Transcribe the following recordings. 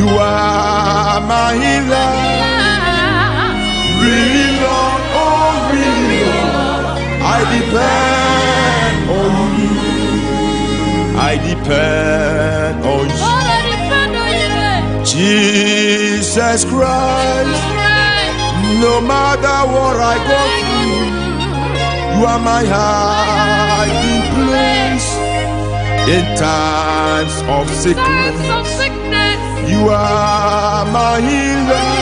You are my healer. Really, Lord, oh really, Lord, I depend on you. I depend on you. Jesus Christ. No matter what I go through, you are my hiding place. In times of sickness, you are my healer.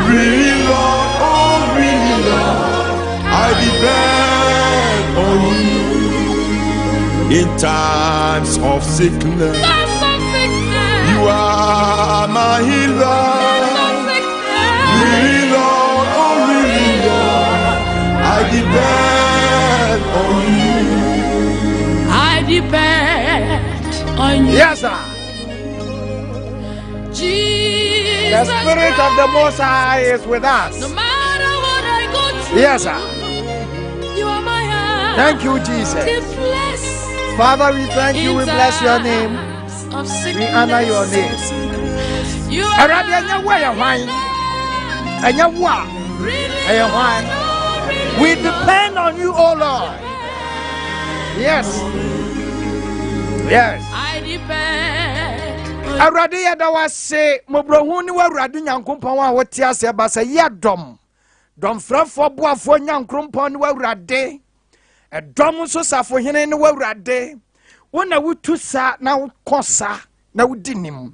Really, Lord, oh really, Lord, I depend on you. In times of sickness, you are my healer. Really, Lord, oh really, Lord, I depend on you. I depend on you. Yes, sir. Jesus, the Spirit of the Most High is with us. No matter what I go through, yes, sir. You are my heart. Thank you, Jesus. Father, we thank you. We bless your name. We honor your name. You are we depend on you, oh Lord. Yes. Yes. I depend. Aradi yada wase mobrohu ni waradi nyankopon a wote ase ba se yedom. Dom frafo boafo nyankopon ni warade. Edom so safo hene ni warade. Wona wutu sa na kosa na wudinim.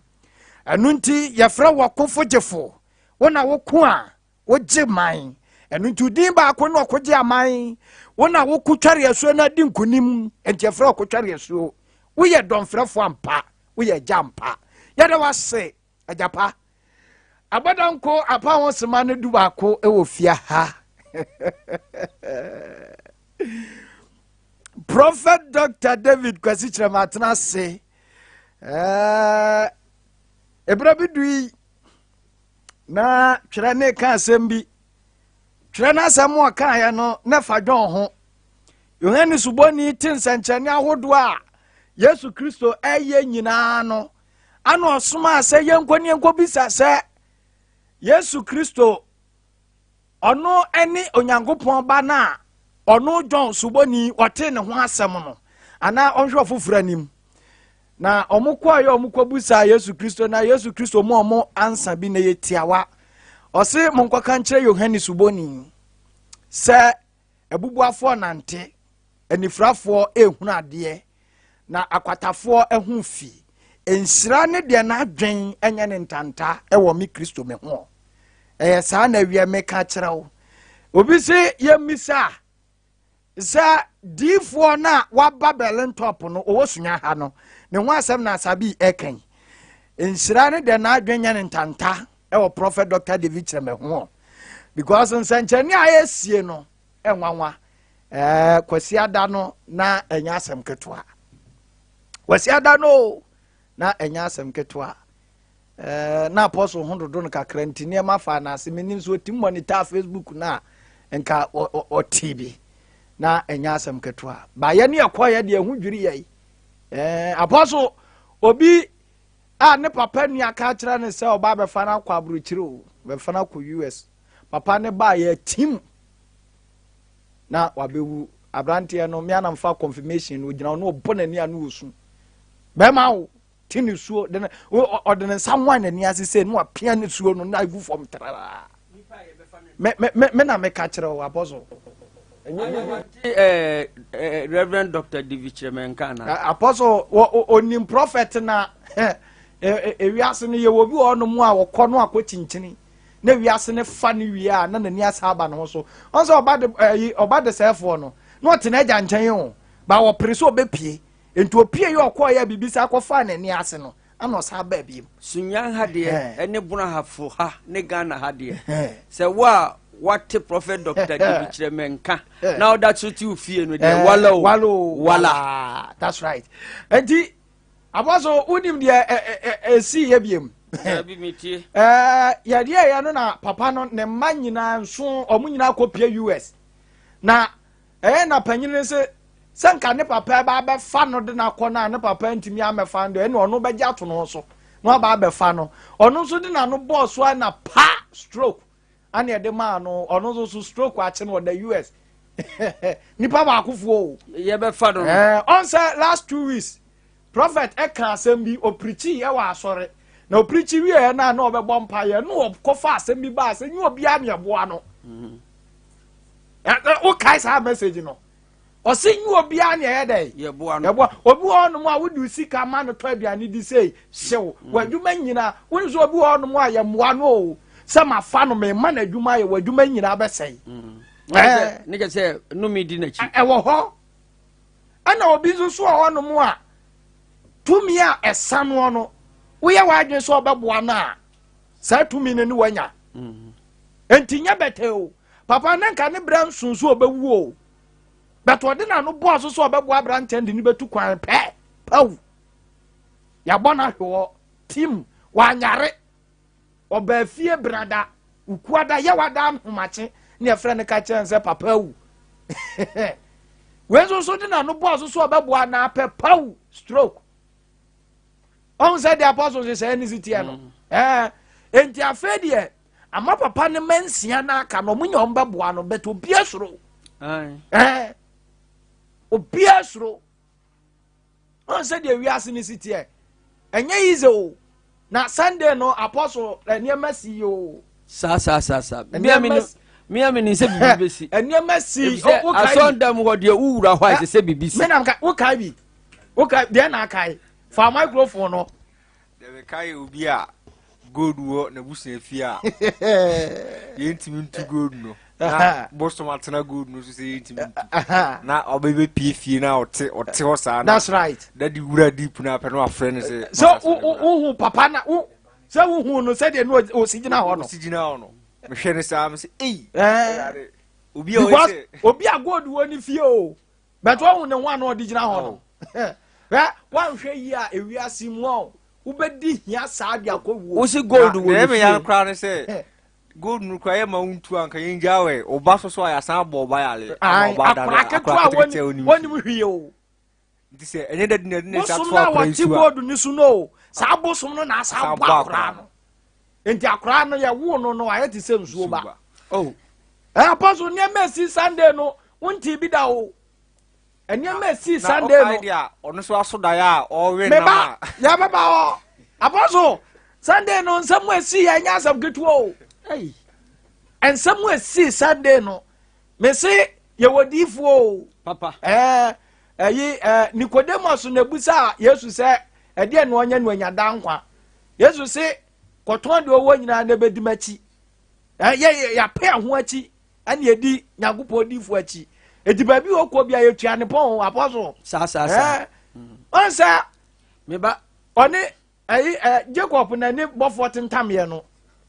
Anunti yafra wakofo jefo. Wona woku a woje man. Anunti din ba ko no koje aman. Wona wokutware aso na di nkunim. Enti yafra okutware aso. Wo ye dom frafo ampa. Wo ye jampa. Yada wase ajapa. Abadanko apa won sema ne du ba ko e wo fia ha. Prophet Dr. David Kwasichira Matna say Ebrabidui na twere ne ka asem bi twere na asem o ka ya no na fa dwon ho Yohane suboni tinsanchane ahodo a Yesu Kristo eye nyina no ano osoma ase yenkoni enkobisa se Yesu Kristo ono eni onyankopon ba na ono John suboni wote ne ho asem no ana onhwe foforo anim na omukwa ya omukwabusa Yesu Kristo na Yesu Kristo mo ansa bi na yetiawa ose monkwaka nkyere Yohane suboni se ebubuafo nante enifrafo ehunu ade na akwatafo ehun fi ensira ne de na adwen enya ne ntanta ewo mi Kristo me ho saa na wie me ka kyerɛw obi se yemisa sa difo na waba Berlin top no owo sunya ha no ne ho asɛm na asabi eken ensira ne de na adwen enya ne ntanta ewo Prophet Dr. David Kyereme ho because nsankyani ayesie no enwanwa kwasi ada no na enya asɛm ketwa kwasi ada no na enya asɛm ketwa na apostle hondodo no kakra ntini ma fa na ase menim so tim monitor Facebook na enka o TV na enya asɛm ketwa ba ye ne yakoya de ehu dwiri yai apostle obi a ne papa ni aka kira ne se oba be fa na kwa abrochire o be fa na kwa US papa ne ba ye tim na wabewu abrante no me anamfa confirmation no gina no obonani anu osu be ma wo tini suo de ordene someone ani asese no apia ne suo no na igu from trara me na me ka kire o apostle Reverend Dr. David Kyereme na apostle onim prophet na ewiase ne ye wo bi ono mu a wokọ no akọchinchini na wiase ne fa ne wie a na nani asaba no so onso oba de sefo no no te na agyanchen o ba wo pere so obepie enti opie ye okọ ya bibisa akọfa nani ase no ana osa ba bi sunyan ha de ene buna hafo ha ne Ghana ha de se wa what Prophet Dr. David Kyereme now that's what you feel no de wala that's right enti abaso unim de si ye biem bi metie ya de ya no na papa no ne manyina nso omunyina akopia US na na panyine se sanka ne papa ba fa no de na kọ na ne papa ntimi amefa ndo ene ono begya to no so no ba be fa no ono so de na no boss wa na pa stroke and e de man no ono so stroke a che no the US nipa ba akufuo ye be fa no on say last 2 weeks prophet e kan asem bi o preachi e wa asore na o preachi wi e na na obegbo mpa ye no kofa asem bi ba asem nyu obi am yeboa no o kai sa message no o se nyu obi an ye dey yeboa no obi ono mu a wo du sika ma no to aduane di sei hyew wadwuma nyina woni so obi ono mu a ye moa no o se ma fa no me ma na adwuma ye wadwuma nyina be sei nigga say no me di na chi wo ho ana obi so ono mu a tumi a esano no wo ye wadwe so obeboa na sa tumi ne ni wanya entinya bete o papa nanka ne bran sunsu obewu o beto de na no boss so obeboa bran tend ni betu kwan pe pau ya bona hwo tim wanyare obafie brada ukuada ye wada homache ne efre ne ka chense papa wu wenzo so de na no boss so obeboa na pe pau stroke on said the apostles say any city no enti afedie ama papa ne mansia na aka no munya ombeboa no beto biasoro obiasoro on said the wiase ni city enye easy o na Sunday no apostle eniema si o sa mi ni se bibi besi eniema si o asondam wo de uwura hwa se bibi si me na ka wo kai bi wo kai de na kai fa microphone no de be kai obi a gold wo na busu afia yentimi ntu gold no na bostom atena gold no so say yentimi na obebe pfie na ote ho sa na that's right that the wura deep na pe no afre ne say so who papa na who say who no say de no osigina ho no osigina ho no me hwe ne sa am say obi a gold wo ni fie o but who ne one no digina ho no wan hwe yi a ewiase mu o ubedi hia saadi akowo wo si gold wo ne me yan kra ne say gold nu kwa ye ma untu anka yenjawe oba so ya san bo ba yale oba da akra woni mu hwie o nti se enye da ne sa so akra nsu gold ni su no sa bosom no na sa bo akra no enti akra no ye wo no aye ti se nsuo ba oh apostle ne mesi Sunday no wonti bi da o enya mesi Sunday no ono so asoda ya o we na ya baba o apostle Sunday no nsam esi ya nya asam ketu o ensam esi Sunday no me se ye wodifo o papa Nicodemus na busa Yesu se de no onya no anya dankwa Yesu se koton de owo nyina na bedimachi ya pe ho achi ani edi nyagopo difo achi edi ba bi okọ bia yetua ne pon apostle sa onsa me ba oni Jacob na ni bofo tentam ye no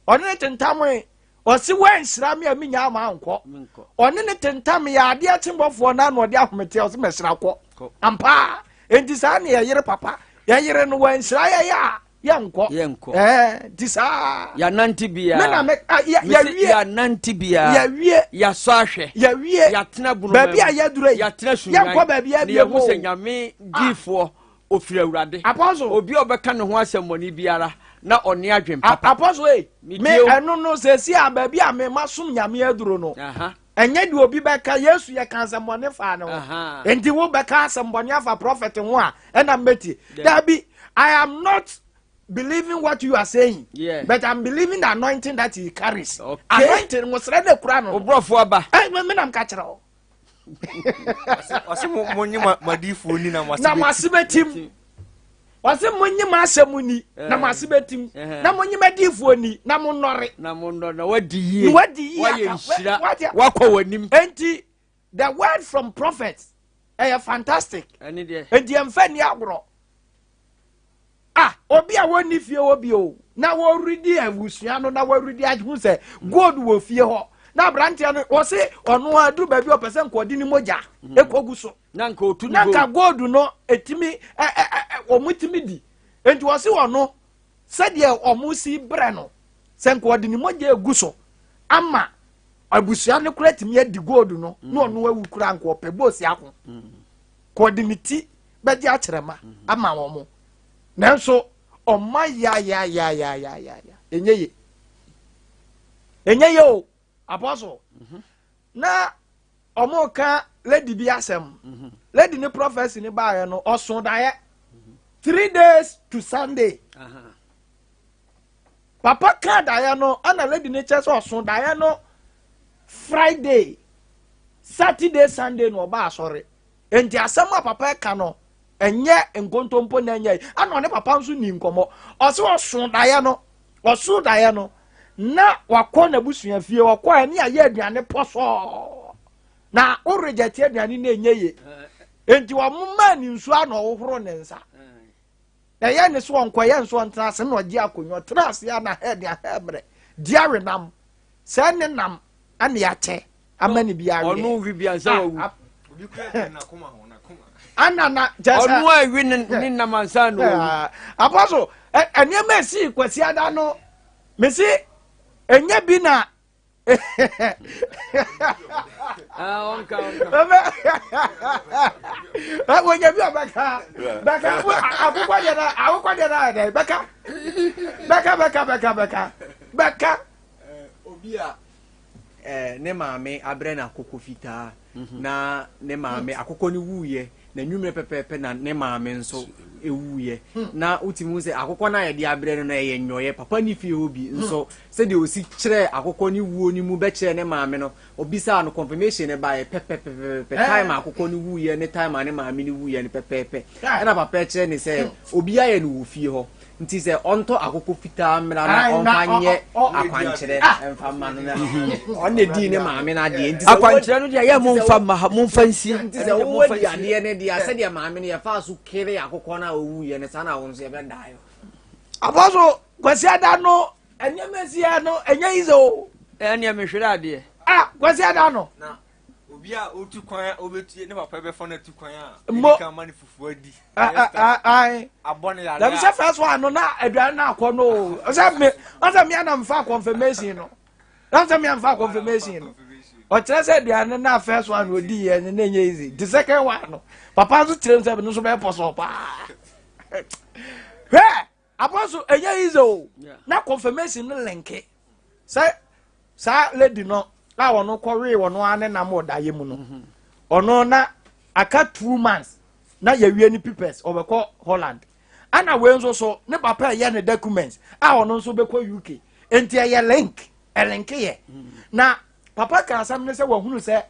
oni ne tentam o si wan sira me aminya ama anko oni ne tentam ya ade achimbofo na no de ahomete o si mesira kọ ampa enti sa ne yere papa ya yere no wan sira ya yanko disa ya nanti bia me na me ya nanti bia ya wie ya so ahwe ya wie ya tena bunu ba bia ya dure ya tena Sunyani yanko ba bia bia mo se nyame gifo ofiri awurade apostle obi obeka ne ho asemmoni biara na oni adwen papa apostle me enu no se si a ba bia me masom nyame aduro no enye de obi beka Yesu ye kan asemmoni fa ne ho enti wo beka asemmoni afa prophet ho a na meti dabi I am not believing what you are saying, but I'm believing the anointing that he carries. Anointing was ready to cry. Obrofo aba. Me nam catch her. Wasi monyi madifu ni na masibetim. Wasi monyi masemuni na masibetim. Na monyi madifu ni na monore. Na monore na wadi yi. Waye nshira. Wakọ wanim. Enti the word from prophets fantastic. Enti emfa ni agro. Obi a woni fie obi o na wo ridi awusua no na wo ridi ahu se gold wo fie ho na brantia no wo se ono adu ba bi o pese nkodi ni moja ekogu so na nka otu na nka gold no etimi o mutimi di enti wo se ono se de o musi bre no se nkodi ni moja egu so ama abusua no kura timi adi gold no na ono awu kura nka opebosi ako kodi ni ti be di akyerema ama wo mo nanso oma ya enye yo apostle na omo ka lady bi asem lady ni prophecy ni ba no osun daye 3 days to Sunday papa ka daye no ana lady ni chese osun daye no Friday Saturday Sunday no ba asore enti asem papa ka no enye nkontompo na enye ana ne papa nso ni nkomo osun daye no na wakọ na busua fie wakọ ani aye aduane poso na o reject aduane na enye ye enti wa mumma ni nsu ana ohoro ne nsa na ye ne so onko ye nso ntra se na ogi akonyo tras ya na head ya hebre diare nam se ne nam ana ya che amani bia we onu wi bia se wawu obi kura na koma ho na koma ana na jasa onu awi ni namansa no apostle anya mesi kwasi ada no mesi enye bi na onka wenye bi baka akukwa de baka obi a ne maame abre na akoko fitaa na ne maame akoko ni wuye na nwumre pepepe na ne maame nso ewuye na utimu se akoko na ye de abre no na ye nyoye papa ni fie obi nso se de osi kire akoko ni wuo ni mu be kire ne maame no obisa no confirmation ne ba ye pepepe time akoko ni wuye ne time ne maame ni wuye ne pepepe na papa kire ni se obi aye no wo fie ho nti se onto akoko fitaa mra na onfanye akwankyere emfama no na onne di ne maame na de nti se akwankyere no de ye momfa nsie nti se wo di ade ne de ase de maame no ye fa so kire akoko na owuye ne sana won so ye be dayo apostle kwasi ada no enye mesia no enye izo ene me hwere ade kwasi ada no na obi a otu kwan obetie ne papa be fo na tu kwan Mo- a ka mani fufu adi ai abone ya let me say first one no na aduan na akọ no o say me na mfa confirmation no na say me mfa confirmation no o kire say aduan na first one odi ye na enye easy the second one no papa so kire say no so be poso pa he apostle enye easy o na confirmation no lenke say sa lady no la wono kọwe wono ane na mo daye mu no ono na aka 2 months na yawie ni papers obekọ Holland ana we nso so ne papa ye ne documents a ono nso bekọ UK enti ye link ye na papa ka asam ne se wahunu se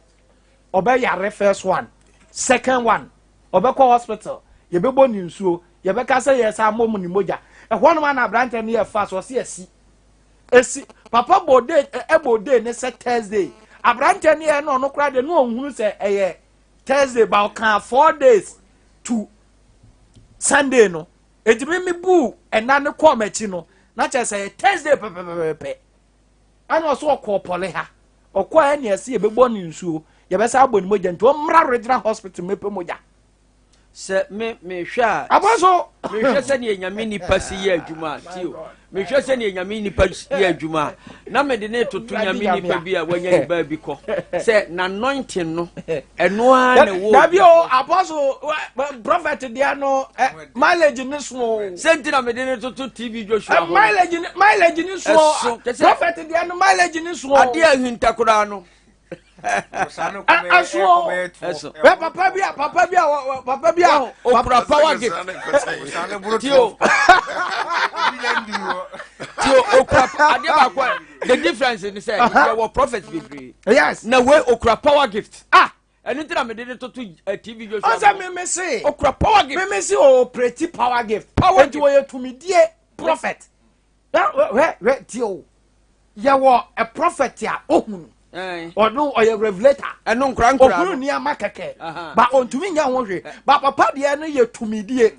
obe yare first one second one obekọ hospital ye bebo ni nsuo ye beka se ye sa mom ni moja ehwo no na brante ne ye fa so se esi papa bode ne se Thursday abrante ne no no kra de no ohunu se eye Thursday ba kan 4 days to Sunday no edimi mi bu ena ne ko machi no na che se Thursday pepepepe ana so ko pole ha okọ ene ese ye bebo ni nsuo ye be sa abọ ni moja nto mra regional hospital mepe moja se me hwa abaso me hwa se ne nyame nipa si ye adwuma tio me hwa se ne nyame nipa si ye adwuma na me de ne toto nyame nipa bi a wanya ni ba bi ko se na anointing no eno a ne wo na bi o apostle prophet dia no mileage ni so senti na me de ne toto TV Joshua ho mileage ni so prophet dia no mileage ni so ade ahinta kura no papa bia opera power gift tio okra ade ba kwa the difference in say there were prophets be yes na we okra power gift enu tira me de to TV Joshua o say me say okra power gift me say o pretty power gift power gift we to me die prophet we tio ye wo a prophet ya ohun onu oye revelator enu nkra ohun ni amakeke ba ontumi nya ho hwe ba papa de no ye tumidie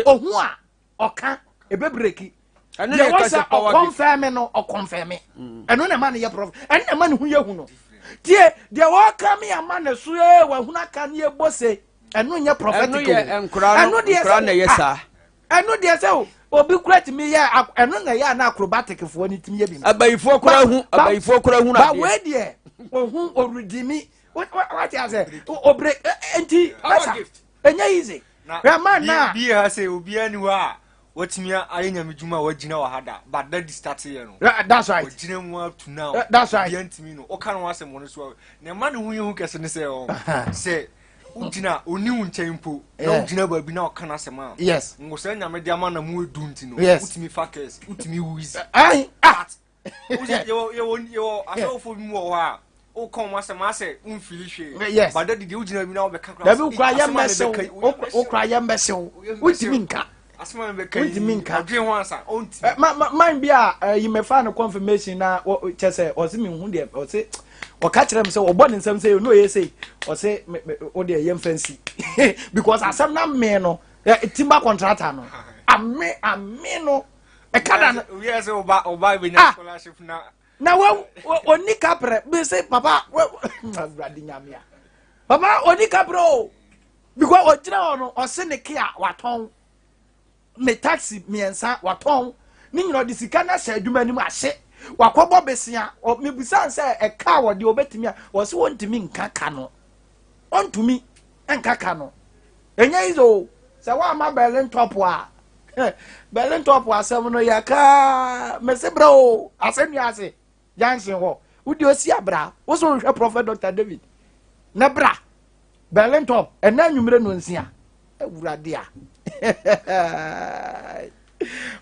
ohun a oka ebe breki enu ye ka se power gift confirm no o confirm enu na ma ne ye prophet enu na ma ne hu ye hu no tie de wo ka me ama ne so e wa hu na ka ne ye bose enu nye prophetic enu ye nkra na ye sa enu de se obi krat me ye enu na ye na acrobatic fo ni timi ye bi abayifo kura hu na ba we de ohun oridimi what you say obre enti asa enye easy na man na bi ha say obi ani wa What's me? I am Juma, what Gina had, but that is starting. That's right. Gina up to now. That's right. Yantimino, or can was someone as well. No man who can say, Ujina, Unu Tempo, no Gina will be now can as a man. Yes. Musana Mediamana Mu Duntino. Yes. Utimi Fakers, Utimi Wiz. I You are so for more. Oh, come was a master, unfinished. Yes. But that did you know the They will cry a messel. Oh, cry a messel. What do you mean? As my Dream once, Mine be you may find a confirmation now. What Chester or Simon Hundia or say, or catch them so, or born in some say, no, you say, or say, oh, dear, young fancy. Because I some not men, timber contractor. I'm no. A cannon. Yes, or buy with a scholarship now. Now, when Nick Capra, we say, Papa, Papa, or Nick Capro. Because what drown or send a care, what home. Me taxi me ensa waton ni nyino de sika na sha adwuma ni ma hye wakobo besia o me busan say e ka wo de obetimi a wo se wontimi nkaka no ontumi nkaka no enya izo se wa ma Berlin top a Berlin top asem no ya ka me se bro asem ya ase jansen ho udi osi abra wo so hwe prophet Dr. David na bra Berlin top ena nwumre no nsia ewurade a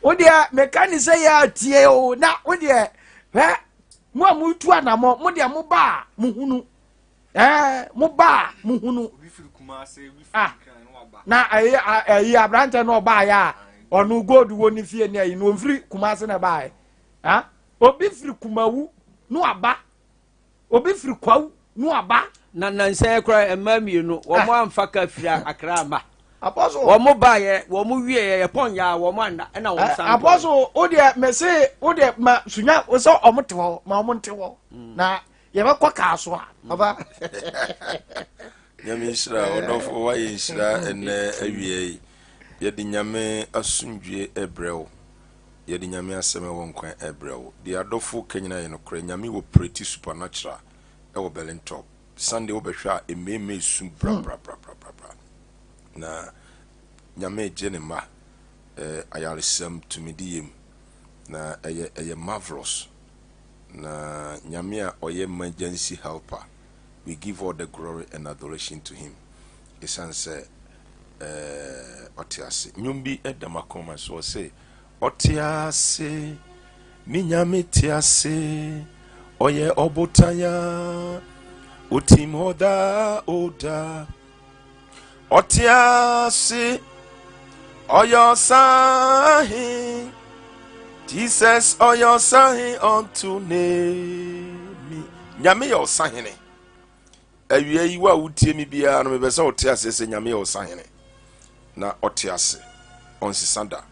Odia mechanic say ya tie o na odia mo amutu anamo mo dia mo ba mo hunu mo ba mo hunu na ayi abrante no ba ya onu gold woni fie ni ayi no mfiri kumase na ba obi firi kumawu no aba obi firi kwawu no aba na nanse kra emamienu wo mo amfa ka firi akra aba Apostle wo ba ye wo mo wie ye pon ya wo mo anda na wo san Apostle o de me say o de ma sunya o so o mte ho ma o mte ho na ye be kwa ka so a baba nyame shira odofo wa ye shira ene awie ye di nyame asundwe ebrew ye di nyame aseme won kwan ebrew di adofo kanyina ye no kra nyame wo pretty supernatural e wo Berlin top Sunday wo be hwa ememe sum bra na nyame jenema ayaresem tumidiem na eye marvelous na nyame a oye emergency helper. We give all the glory and adoration to him. Esanse otiase nyumbi edamakoma so say otiase mi nyame tiase oye obotanya utimoda oda Otiasi Oyosahi Jesus Oyosahi unto me Nyame Yosahine Awie yi wa utie mi bia no mebesa otiasi se nyame Yosahine na otiasi onsisanda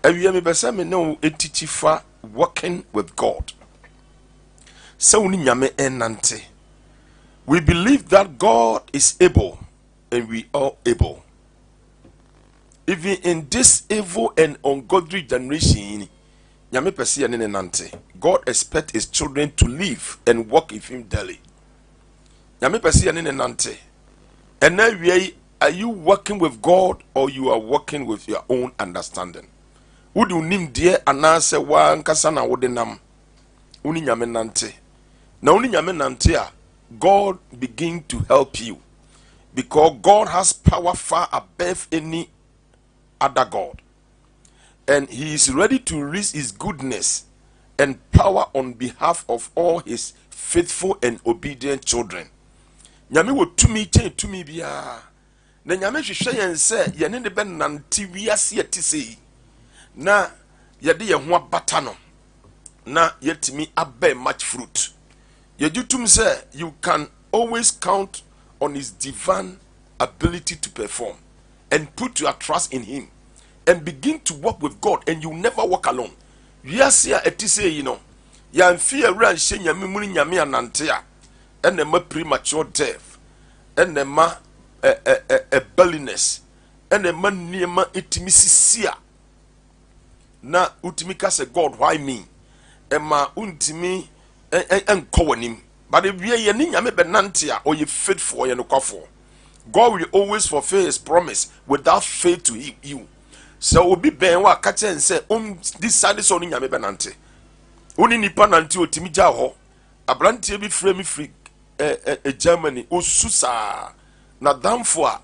awie mebesa me no etichifa working with God so uni nyame enante. We believe that God is able and we are able. Even in this evil and ungodly generation, God expects his children to live and walk with him daily. And now, are you working with God or you are working with your own understanding? Would you name dear anase wa nkasana wodenam? Uni nyame nante. Na uni nyame nante a God begin to help you. Because God has power far above any other God. And he is ready to release his goodness and power on behalf of all his faithful and obedient children. Nyame wo tumi chen tumi bia. Na nyame hwehwe yen se ye ne be nante wiase etise. Na ye de ye ho abata no. Na yetimi abe much fruit. Ye jutum se you can always count on his divine ability to perform and put your trust in him and begin to walk with God, and you never walk alone. Yes, yeah, it is say, you know, yan fear ran she nyame muni nyame anantea and the premature death and the a belliness and the man niema itimisisia na utimika say God why me ema untimi enkowanim. But if ye ni nyame benantia or ye faithful or ye no kwafo, God will always fulfill his promise without faith to you. sɛ obi bɛn wa ka kyɛn sɛ this side sɛ ɔne nyame bɛnante wone nipa nante otimi gya hɔ abranteɛ bi frɛ me firi Germany osu saa na damfo a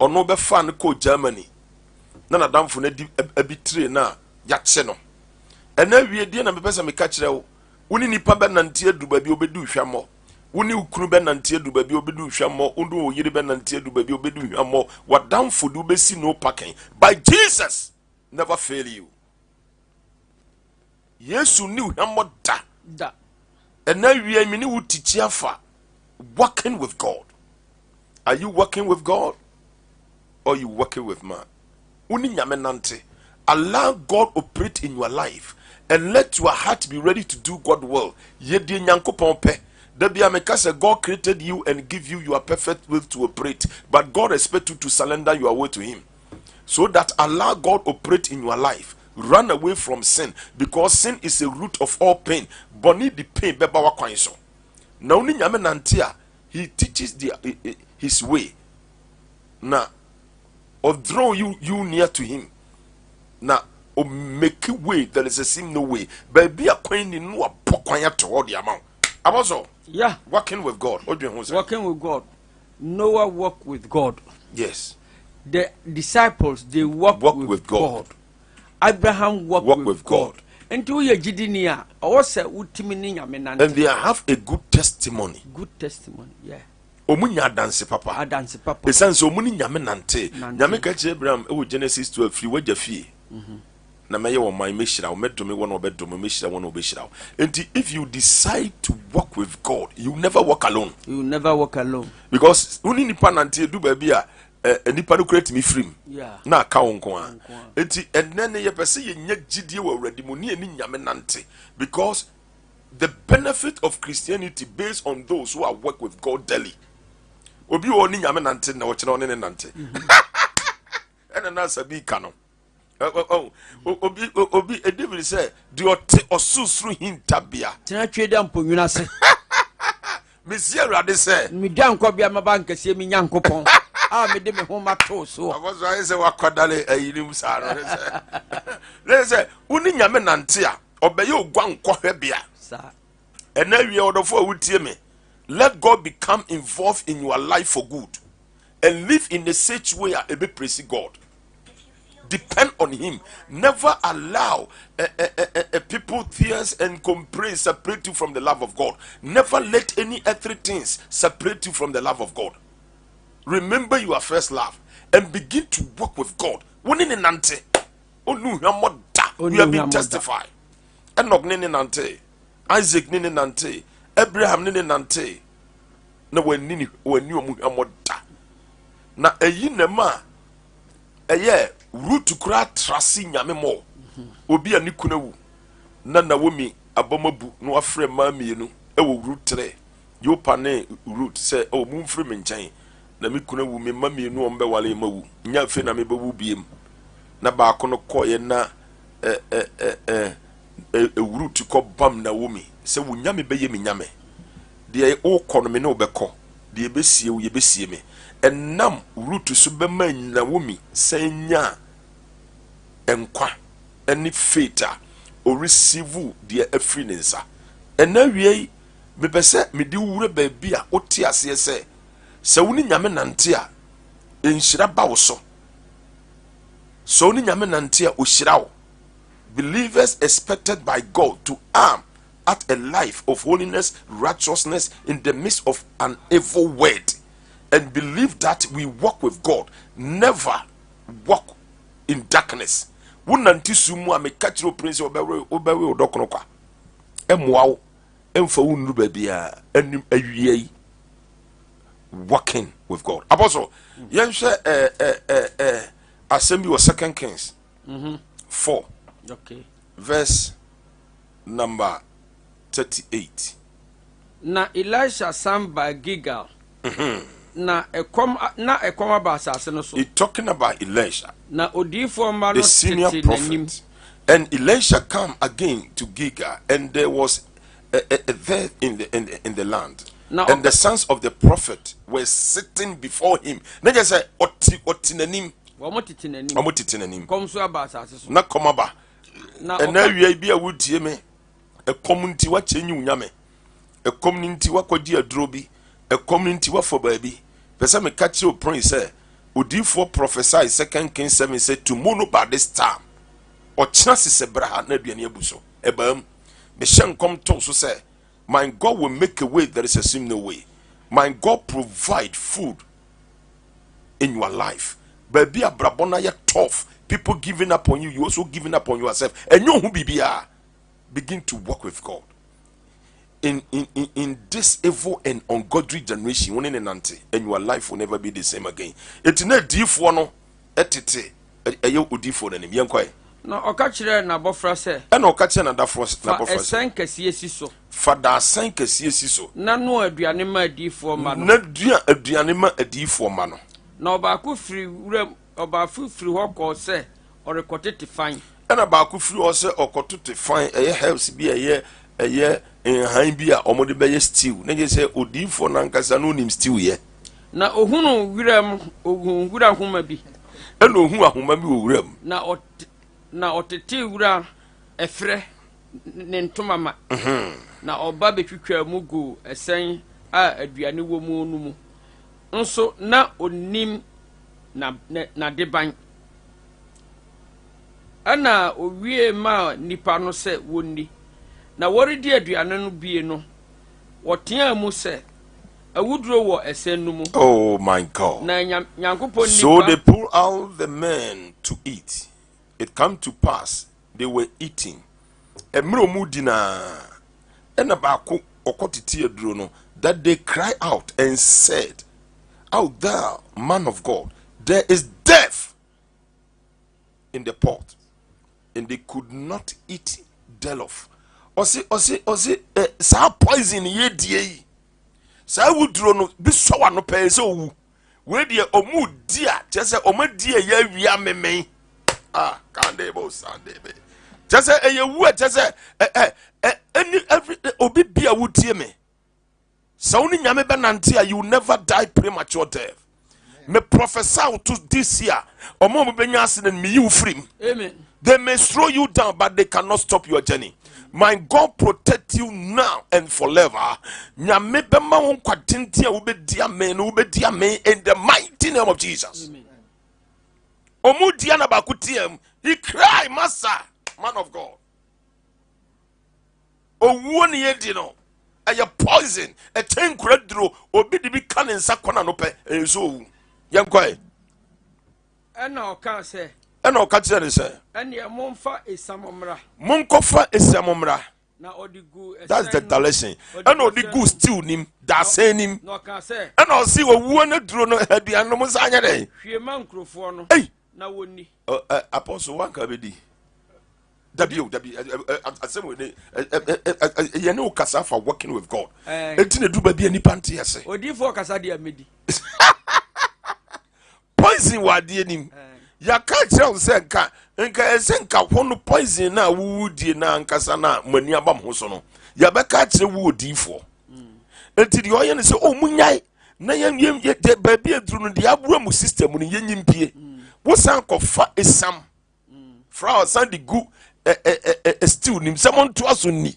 ɔno bɛfa no kɔ Germany na nadamfo no di abitire na yakye no ɛna wie deɛ na mepɛ sɛ meka kyerɛ wo wone nipa bɛnante adu baabi obɛdu hwammɔ wone ukunu bɛnante adu baabi obɛdu hwammɔ wone oyere bɛnante adu baabi obɛdu hwammɔ wadamfo de wobɛsi no packing but Jesus never fail you. Yesu ni hwammɔ da ɛna wie me ne wo tikyi afa working with God. Are you working with God or you working with man? Uni nyame nante. Allow God operate in your life and let your heart be ready to do God will. Yedi nyankopon pe. Debi ameka say God created you and give you your perfect will to operate, but God expects you to surrender your will to him. So that allow God operate in your life. Run away from sin because sin is a root of all pain. Boni the pain beba wa kwan so. Na uni nyame nante a he teaches his way. Na or draw you near to him. Na or make a way there is a seem no way. Baby a kwan ni no apokwanya toward the amount. Aboso. Yeah. Working with God. What do you want to say? Working with God. Noah walked with God. Yes. The disciples, they walk with God. Abraham walked with God. And they have a good testimony. Good testimony, yeah. Omunya dance papa. Adanse papa. Esanse omuni nyame nante. Nyame ka che Abraham e Genesis 12 free waja fie. Na meye wo man mehira wo medome wo no bedome mehira wo no behira. And if you decide to walk with God, you never walk alone. You never walk alone. Because uni nipa nante du ba bia nipa no create me free. Yeah. Na aka wo nko a. Enti enne ye pese ye nya gidie wo awrade mu ne ani nyame nante. Because the benefit of Christianity based on those who are work with God daily. Obi wo ni nyame nante na wo kire wo ne nante. Ena na sabi ka no. Obi David say the osusru hintabia. Tena twede amponwuna se. Monsieur Rade say mi dan ko bia mabanka se mi nyankopon. Ah me de me ho mato so. Abazo ayi say wakwadale ayinim sa no say. Le say uni nyame nante a obeye ogwa nkwohwe bia. Sa. Ena wie odofo awutie me. Let God become involved in your life for good and live in a such way a be praise God. Depend on him. Never allow people tears and complaints separate you from the love of God. Never let any earthly things separate you from the love of God. Remember your first love and begin to work with God. You have been testified. Enoch nini nante, Isaac nini nante, Abraham nini nante. Na when you amoda. Na eyi nema eye root kura trasi nyame mo. Obi ani kunawu. Na Naomi abomabu no afre ma mienu ewo root 3. Yo pane root say o mumfre me nkyɛn. Na me kunawu me ma mienu ombe wale mawu. Nya fe na me bawu biem. Na ba kono koye na root ko bam Naomi. Se wo nyame beye me nyame. De o kono me no beko. De besie wo ye besie me. Enam root so be man Naomi senya enkwa eni faith o receive de afri nsa. Ena wie me pese me di wure ba bia o ti ase se woni nyame nante a enhyira ba wo so. So woni nyame nante a o hyira wo. Believers expected by God to arm at a life of holiness, righteousness in the midst of an evil world, and believe that we walk with God, never walk in darkness. Wunanti sumu amekatiro prince obewe odokono kwa. Emwa emfa wunu babia enim awie walking with God. Apostle, yenhwe assembly of 2 Kings 4. Okay. Verse number 38. Na Elisha sang by Gilgal. Na ekom aba asase no so. He's talking about Elisha, Na odifo ma no the senior prophet. And Elisha come again to Gilgal, and there was a death in the land. Now, and the sons of the prophet were sitting before him. They just say, "Otinanim." wɔn tete n'anim ɔmo tete n'anim kɔm so aba asase so na kɔm aba na ɛna awia bi a wotie me ɛkɔm nti wakyɛ nyi nyame ɛkɔm nti wakɔgye aduro bi ɛkɔm nti wafɔ baabi pɛ sɛ meka kyerɛ ɔpɔn sɛ odiifoɔ prophesy 2 Kings 7 say tomorrow by this time ɔkyena sesɛ berɛ ha na aduane abu so ɛbaam mehyɛ nkɔm tɔw so sɛ my God will make a way there is a seem no way my God provide food in your life baabi abrabɔ na yɛ tough people giving up on you you also giving up on yourself ɛnyɛ ho biribiara begin to work with God in this evil and ungodly generation one in nante and your life will never be the same again it na diifoɔ no ɛtete ɛyɛ odiifoɔ no nim yɛnkɔe na ɔka kyerɛ n'abɔfra sɛ ɛna ɔka kyerɛ n'abɔfra fa ɛsɛn kɛseɛ si so fa daasɛn kɛseɛ si so na no aduane ma adiifoɔ ma no na dua aduane ma adiifoɔ ma no na ɔbaako firi wuram ɔbaafo firi hɔ kɔɔ sɛ ɔrekɔtete fan ɛna baako firi hɔ sɛ ɔkɔto te fan ɛyɛ herbs bi ɛyɛ nhan bi a ɔmo de bɛyɛ stew na gye sɛ odiifoɔ nankasa no nim stew yɛ na ohunu wura nhoma bi ɛna ohu ahoma bi wɔ wuram na ɔtete wura ɛfrɛ ne ntoma ma na ɔba betwitwa mu gu ɛsɛn a aduane wɔ mu no mu nso na onim na deban ana owie ma nipa no sɛ wonni na wɔredi aduane no bie no wɔtea mu sɛ awuduro wɔ ɛsɛn no mu oh my God na nyankopɔn so they pull out the men to eat it come to pass they were eating emro mu dina ɛna baako ɔkɔtete aduro no that they cry out and said out there man of God there is death in the pot and they could not eat thereof ɔsi saa poison yɛ die yi saa wuduro no bi sɔwa no pɛɛ sɛ owu wei deɛ ɔmu di a kyɛ sɛ ɔmo di a yɛ awia memɛn kande bo sande be kyɛ sɛ ɛyɛ wu a kyɛ sɛ any every obi bi a wutie me sɛ wo ne nyame bɛnante a you never die premature death me prophesy to this year ɔmo mo bɛnya accident me yi wo firim amen they may throw you down but they cannot stop your journey my God protect you now and forever nyame bɛma wo nkwadenti a wobɛdi amen in the mighty name of Jesus omu dia na bakutiam he cry master man of God owuo ne yedi no ɛyɛ poison ɛkyɛn kuraduro obi de bi ka ne nsa kɔna no pɛ ɛnso owu yɛnkɔe ɛna ɔka sɛ ɛna ɔka kyerɛ ne sɛ ɛneɛ momfa esam mmra monkɔfa esiam mmra na ɔde gu that's the direction ɛna ɔde gu stew nim daasɛn nim na ɔka sɛ ɛna ɔsi owuo ne duro no aduane no mo nsa anyɛ dɛ hwie ma nkurɔfoɔ no ei na wɔnni apostle wanka bɛdi dabi asɛm wɔ ne yɛne wo kasa fa working with God ɛnti na du baabi a nipa nte ase odiifoɔ kasa deɛ medi poison wɔ adeɛ nim yɛka kyerɛ wo sɛ nka ɛsɛ nka hɔ no poison na wowu die na ankasa na mani aba mo ho so no yɛbɛka kyerɛ wo odiifoɔ ɛnti deɛ ɔyɛ ne sɛ munyae na yɛn baabi aduru no deɛ abura mu system no yɛnyimpie wosan kɔfa esam fra ɔsan de gu stew nim sɛ montoa so nni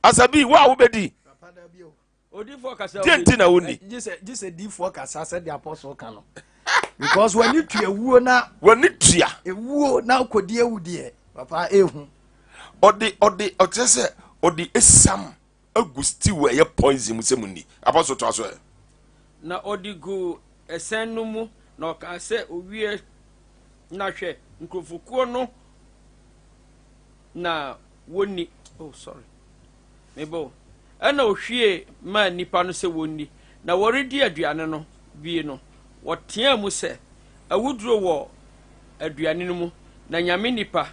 asabi wo a wobɛdi odiifoɔ kasa deɛ nti na wonni gye diifoɔ kasa sɛ de apostle ka no because w'ani tua ewuo na w'ani tua ewuo na kɔdi ewu deɛ papa ehu ɔde ɔkyerɛ sɛ ɔde esam agu stew ɛyɛ poison mu sɛ mu nni apostle to aso na ɔde gu ɛsɛn no mu na ɔka sɛ owie na hwɛ nkurɔfokuo no na wɔnni mebo ɛna ohwie ma nipa no sɛ wɔnni na wɔredi aduane no bie no wɔtea mu sɛ awuduro wɔ aduane no mu na nyame nipa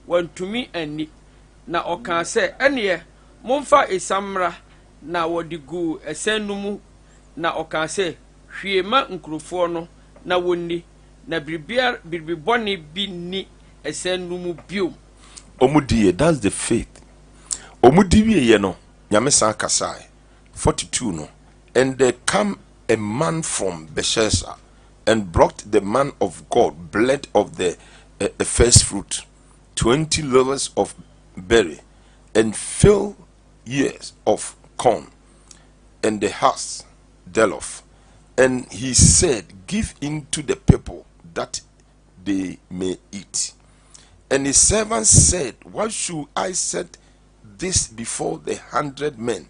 wantumi anni na ɔka sɛ ɛneɛ momfa esam mmra na wɔde gu ɛsɛn no mu na ɔka sɛ hwie ma nkurɔfoɔ no na wɔnni na biribi bɔne bi ni ɛsɛn no mu bio omudie that's the faith omudi wie no nyame san kasae 42 no and there come a man from Bethesda and brought the man of God bread of the first fruit, 20 loaves of berry, and 5 ears of corn, and the house thereof. And he said, give into the people that they may eat. And his servants said, why should I set this before the 100 men?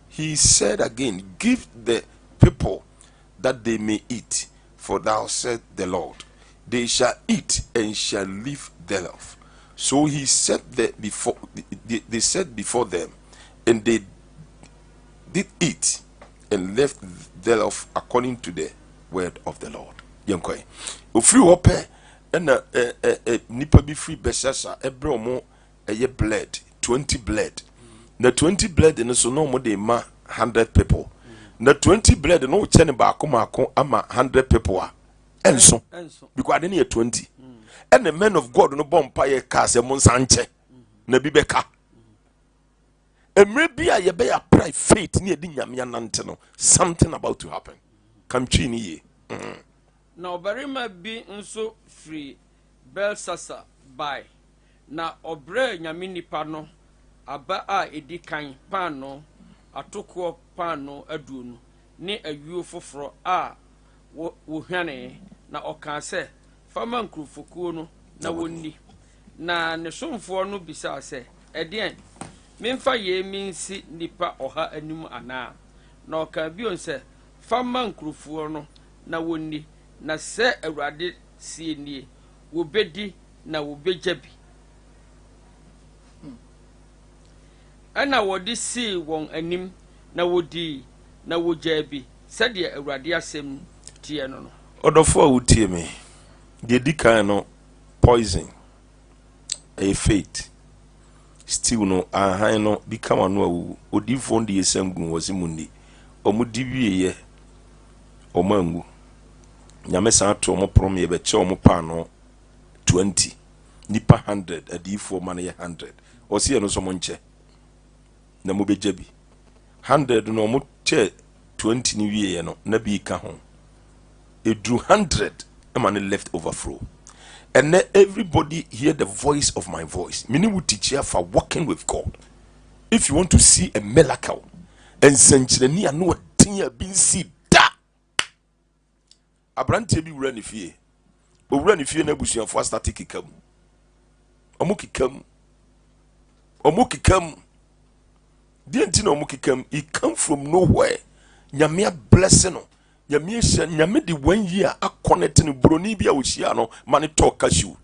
He said again, give the people that they may eat. For thou said the Lord, they shall eat and shall live thereof. So he set they set before them, and they did eat and left thereof according to the word of the Lord. Yankoi. Ofri hope na nipa bi free besasa ebre omo bled 20 bled. Na 20 bled no so no mo de ma 100 people. Na 20 bled no chene ba akoma ama 100 people a enso because ade na 20. And the men of God no bompa ye ka se mo nsanche na bi beka. Emre bia ye be ya pray faith ni edi nyame anante no something about to happen. Come chi ni ye. Na obarima bi nso free Belsasa by na obre nyame nipa no aba a edi kan pan no atoko pan no aduonu ne awuo foforo a wo hwane na oka se fama nkrufokuo no na wonni na ne somfo no bisa se edien memfa ye minsi nipa oha anim ana na oka bion se fama nkrufoɔ no na wonni na se awurade sie nie wo bedi na wo bejabi ana wodi si won anim na wodi na wojabi sɛde awurade asɛm tie no no odofo a wotie me de di kan no poison a faith still no ahan no di kama no awu odi fon de yesangu wasimundi omudi wieye omangu nyame san to mo prom ye be che mo pa no 20 nipa 100 adifo man ye 100 osi no so mo nche na mo beja bi 100 no mo che 20 ni wieye no na bi ka ho edru 100 man left overflow. And let everybody hear the voice of my voice. Meaning we teach you for walking with God. If you want to see a miracle, and senchireni anu tinya bin si da. Abrante bi wura ni fie. Bo wura ni fie na busuafo start kikam. Omo kikam. The entino omo kikam, it come from nowhere. Nyame blessing no. Nyame di 1 year a connect no broni bia wo hia no mane talk you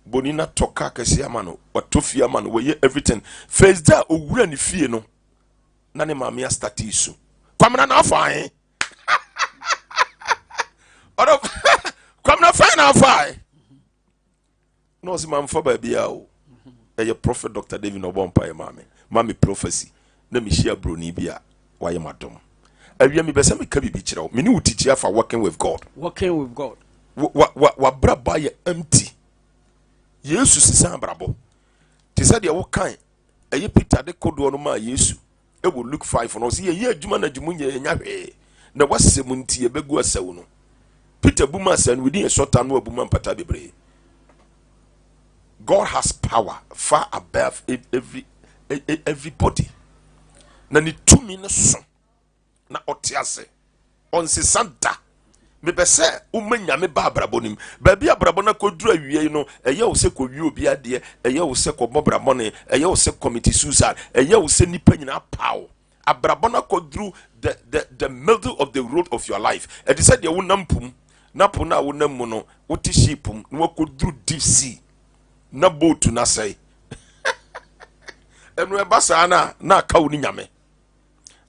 boni na toka kase amano watofia amano we everything first day owura ni fie no na ne maame start isu kwamna na afan oro kwamna fine na afan no si man for ba bia o eye prophet Dr. David Obompa e maame prophecy na mi hia broni bia waye madom awia mi besa me ka bibi kire me ni wutitia fa working with God wa braba ye empty yesu sisan brabo ti said ye wo kan eye Peter de kodo no ma yesu e wo Luke 5 no se ye adwuma na adwuma nya hwe na wasem nti ye begu asawu no Peter buma san within a short time no buma mpata bebre. God has power far above everybody na ni tumi no so na otiase on se santa me pese umanya me ba abrabonim ba bia abrabona koduru awie no eye wo se kowie obi ade eye wo se ko bobrabone eye wo se committee suicide eye wo se nipa nyina paw abrabona koduru the middle of the road of your life e said ye wonam pum na po na wonam mu no wote shipum na wakoduru deep sea na boat na say enu e basa na aka woni nyame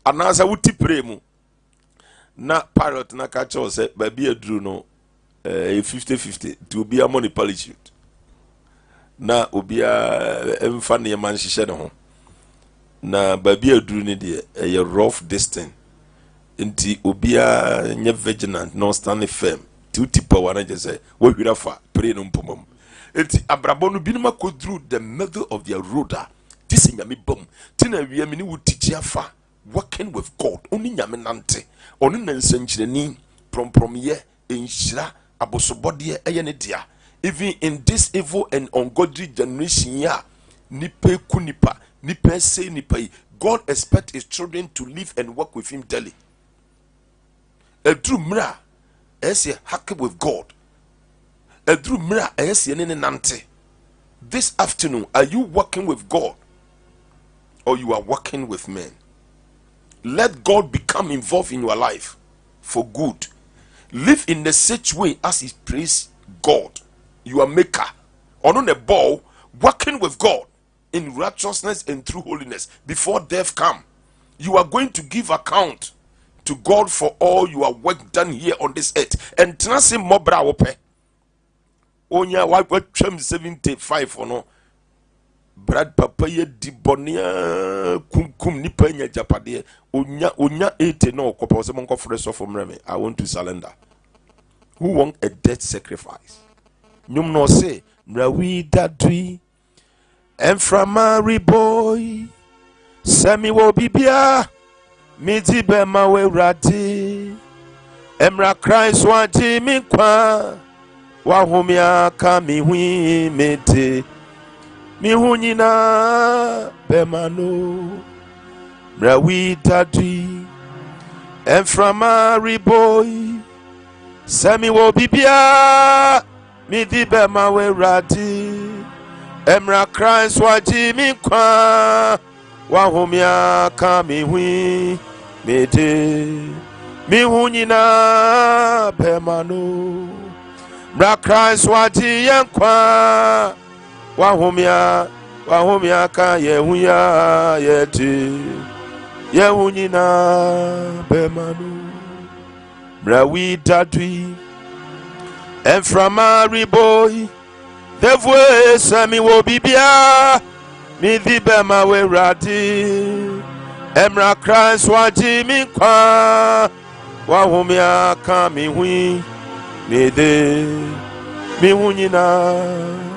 anasa wuti premu na pilot na catch us ba bi aduru no 50-50 to be a money parachute na obia emfa ne man hihye ne ho na ba bi aduru ne de a rough distance nti obia nye vigilant no stand firm tuti power na je say wo hwira fa pray no mpomam nti abrabo no binuma ko through the middle of their road this nyame bom tina wi me ni wutichi afa working with God only nyame nante onu na nsanchireni promprom ye enhyira abosobode eye ne dia. Even in this evil and ungodly generation ya nipa ku nipa say nipa, God expect his children to live and work with him daily. Edru mra ese hack with God. Edru mra ese ne nante. This afternoon, are you working with God or you are working with men? Let God become involved in your life for good. Live in the such way as he praise God, your maker. On a ball, working with God in righteousness and through holiness before death come. You are going to give account to God for all your work done here on this earth. And trust him more ope. Onya wa 75 or no. Brad papa ye di bonia kum nipa nya japade onya 80 no kopa se monko fresh of mreme. I want to surrender. Who want a death sacrifice? Nyum no say mrawi dadri Enframari boy Semi wo bibia Midi bema we rati Emra Christ wanti mi kwa Wahumia ka mi hui mete Mi hunyina bema no Mrawi dadri Enframari boy Semi wo bibia Midi bema we rati Emra Christ waji mi kwa Wahumia ka mi hui mete Mi hunyina bemano Emra Christ waji yen kwa Wahumia ka ye huya yete Ye hunyina bemano Mrawi dadwi Enframari boy The voice mi wo bibia mi di bema we radi Emra Christ waji mi kwa Wahumia ka mi hui mi de mi hunyina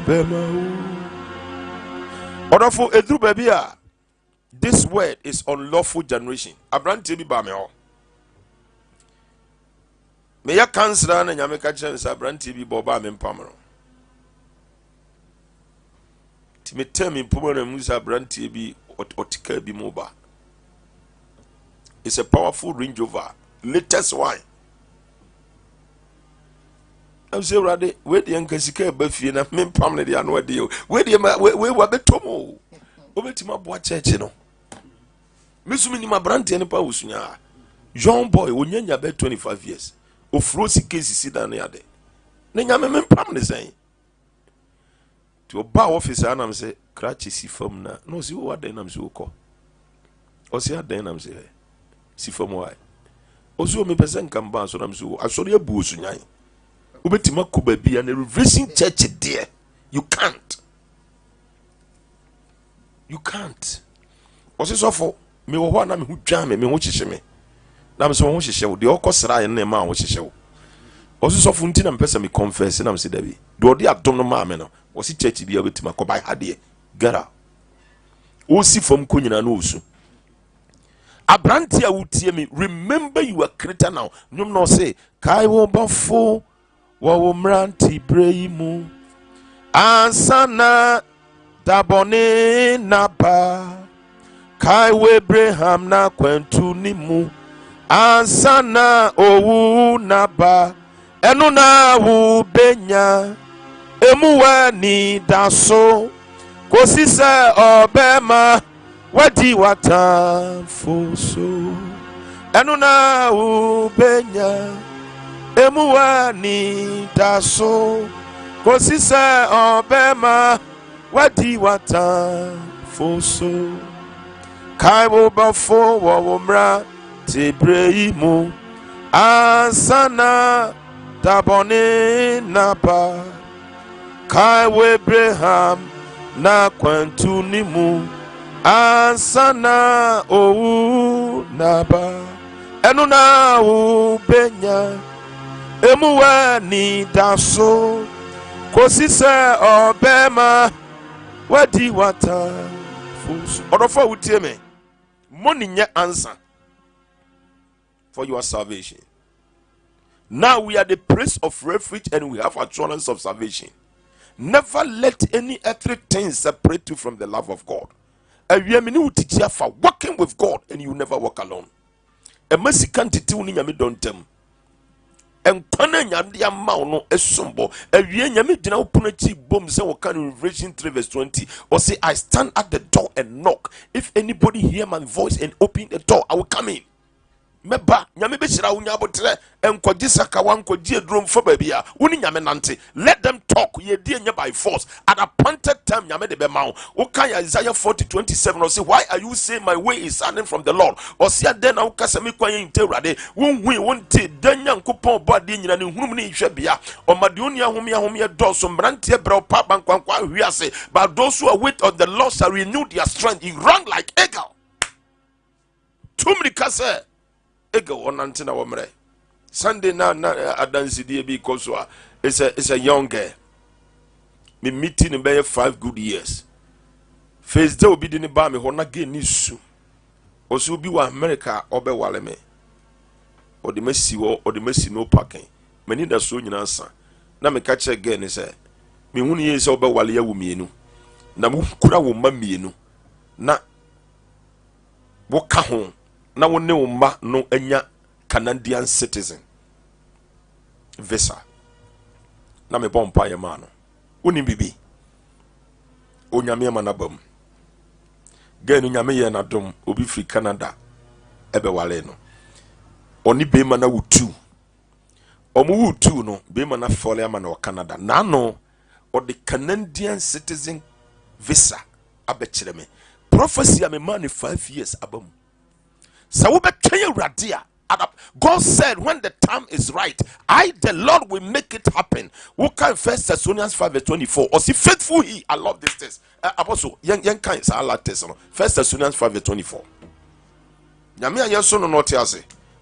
bema Odofo edru babia. This word is unlawful generation. Abrante bi ba me ho. Me ya kansra na nyame ka kire se abrante bi bo ba me mpamro. Me tell me Pumana Musa Branty be Otika be mobile. It's a powerful Range Rover. Latest wine. I'm saying, Raddy, where the Uncle Sika Buffy and a men permanently annual deal. Where were the Tomo? Over to my boy church, you know. Miss Minima Branty and Pausunya. Young boy, when you're about 25 years. Of Rosy cases sit down there. Then I'm a men permanently saying. To a bar officer and I'm say cratchy si from na no see what then I'm so call or see then I'm say si from why also me person can bounce on I'm so I saw your boo sunyai ubetima kubabi and a reversing church there you can't was this awful me one am who jam me who chish me na so who chish the okosra and ma who chish was this awful tin am person me confess and I'm say Debbie do the adom no ma me no was it church be able to make by hadie gara o si from kunyina no usu abranti a wutie me remember you are creator now nyum no say kai wo bafo wo mranti breimu ansana dabone naba kai we Abraham na kwantu nimu ansana owu naba enu na wu benya Emuwa ni daso kosise obema wadi watan foso enu na ubenya emuwa ni daso kosise obema wadi watan foso kaibo bafo wawomra tibreimu ansana tabone napa Kai we Abraham na kwantu nimu ansana owu naba enu na ubenya emuwa ni daso kosise obema wadi wata fusu odofo wutie me money nya answer for your salvation Now we are the place of refuge and we have assurance of salvation. Never let any earthly thing separate you from the love of God. And we are many teach you for walking with God and you never walk alone. A mercy can't tell me don't tell. And Kwana Yadia Mauno a sumbo, a Yami Dina Punachi boom, say, what can in Revelation 3 verse 20, or say, I stand at the door and knock. If anybody hear my voice and open the door, I will come in. Meba nyame beshira unya botre enkoji saka wankoji edrum for babia uni nyame nante let them talk ye die nya by force at appointed time nyame de be ma wo kan Isaiah 40:27 or say why are you saying my way is standing from the Lord or say then na ukasa mi kwan yin tewrade wonte dan nyankopon bode nyina ne hunum ne hwe bia o made oni ahome do so mrante bra pa bankwankwa hwiase but those who await on the Lord shall renew their strength. He run like eagle. Too many kase ego onante na womre Sunday na adansi die bi koso it's a young girl me meeting in be 5 good years face day obi di ne ba me ho na ge ni su oso bi wa America obe wale me odi masi no parking mani da so nyina sa na me ka che ge ni se me hunu ye se obe wale ya wo mienu na mo kura wo ma mienu na wo ka ho na wone umma no anya Canadian citizen visa na me bompa ye ma no woni bibi onyame ma na bam genu nyame ye na dom obi free Canada ebe wale no oni be ma na wutu omu wutu no be ma na fole ama na Canada na no o the Canadian citizen visa abekire me prophecy am man 5 years abam. So God said when the time is right, I the Lord will make it happen. Who can 1 Thessalonians 5 verse 24 or see faithful he. I love this text. Apostle young kind is a lot text. 1 Thessalonians 5 verse 24.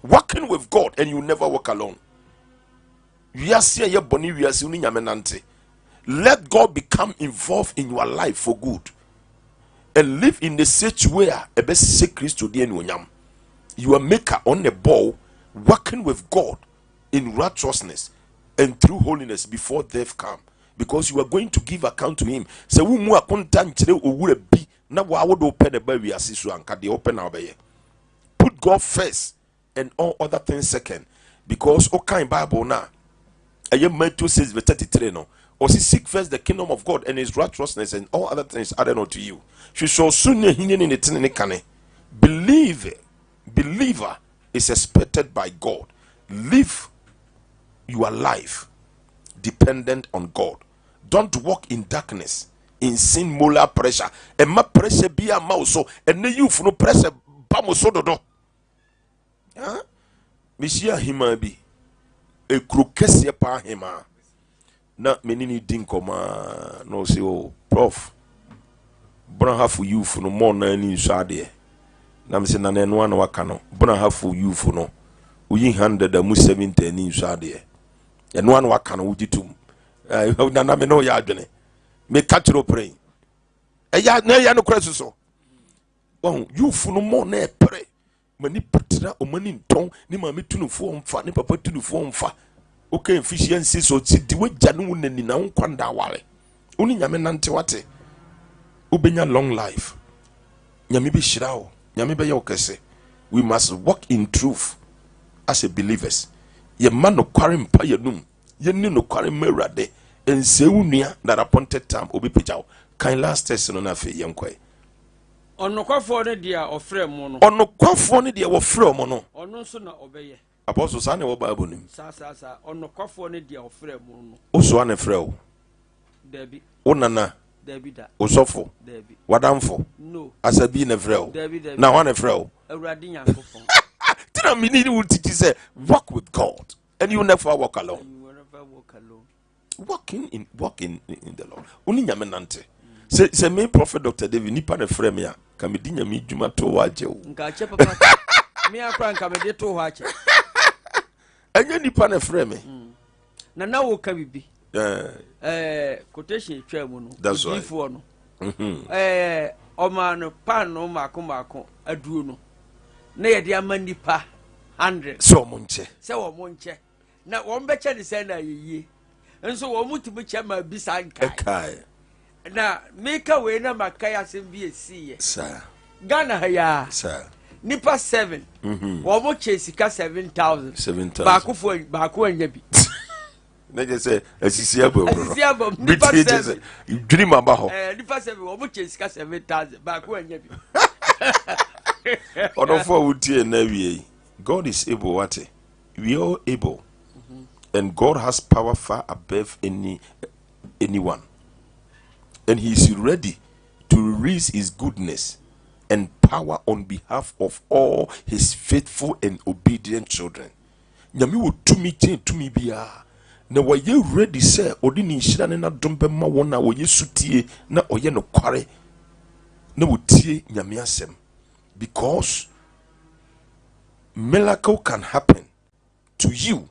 Working with God and you never walk alone. Let God become involved in your life for good and live in the such way a best secret to the end. You are maker on the ball, working with God in righteousness and through holiness before death come, because you are going to give account to him. So we more content be now. I would open the baby as is the open our bay. Put God first and all other things second, because okay Bible now. I am meant to say the 33 no. Or seek first the kingdom of God and his righteousness and all other things added unto you. She shall soon in the believe it. Believer is expected by God. Live your life dependent on God. Don't walk in darkness, in sin, molar pressure. And my pressure be a mouse so and the youth no pressure bamoso do. Monsieur hima bi a croquesia pa hima. Na menini dinkoma no say oh prof. Bran for you for no more na ni so na me se na no an waka no bona hafo youth no uyi 100 da mu 70 ni so ade e no an waka no ujitum na me no ya adwene me catch pray e ya no kura so won youth no mo na e pray mani patra o mani nton ni ma metunufo mfa ni papa tunufo mfa okay efficiency so ti di wagya no nani na nkwanda wale uni nyame nante wate ubenya long life nyame bi shirawo. We must walk in truth as a believers. Ye man no kware mpa ye num. Ye ni no kware merade. En se unua that appointed time obi pejao. Kan last test no na fe ye nkwa. Onokwafo ne dia ofre mo no. Onokwafo ne dia ofre mo no. Ono so na obeye. Apostle sa ne wo Bible nim. Sa onokwafo ne dia ofre mo no. Oso ane frɛ wo. Dabi. Onana. Davida. Osofo. David. Wadamfo. No. Asabi ne frɛ. David. Na wane frɛ. Awurade Nyankopɔn. Tina minini will teach you say walk with God and you never walk alone. You will never walk alone. Walking in the Lord. Uni nyame nante. Se me prophet Dr. David nipa ne frɛ me a ka me di nyame dwuma to waje o. Nka che papa. Me akra nka me de to ho ache. Enye nipa ne frɛ me. Na wo ka bibi. Quotation twa mu no. That's right. Before no. Oma no pan no mako aduro no. Na ye de amanipa 100. So monche. Se wo monche. na wɔn bɛkyɛ ne sɛ na yɛyie nso wɔn mu tumi kyɛ ma bi saa nkae na meka wei na maka yɛ asɛm bi esiiɛ Ghana ha ya nipa 7 wɔn mo kyɛ sika 7,000 baako anya bi na je say asisi abom nipa 7 dream aba ho nipa 7 wɔn mo kyɛ sika 7,000 baako anya bi Order for wutie na wie God is able what we are all able and God has power far above anyone and he is ready to release his goodness and power on behalf of all his faithful and obedient children. Nyame wo tumi chen tumi bia na waye ready say odi ni nhira ne na dombe ma wona waye sutie na oye no kware na wotie nyame asem because miracle can happen to you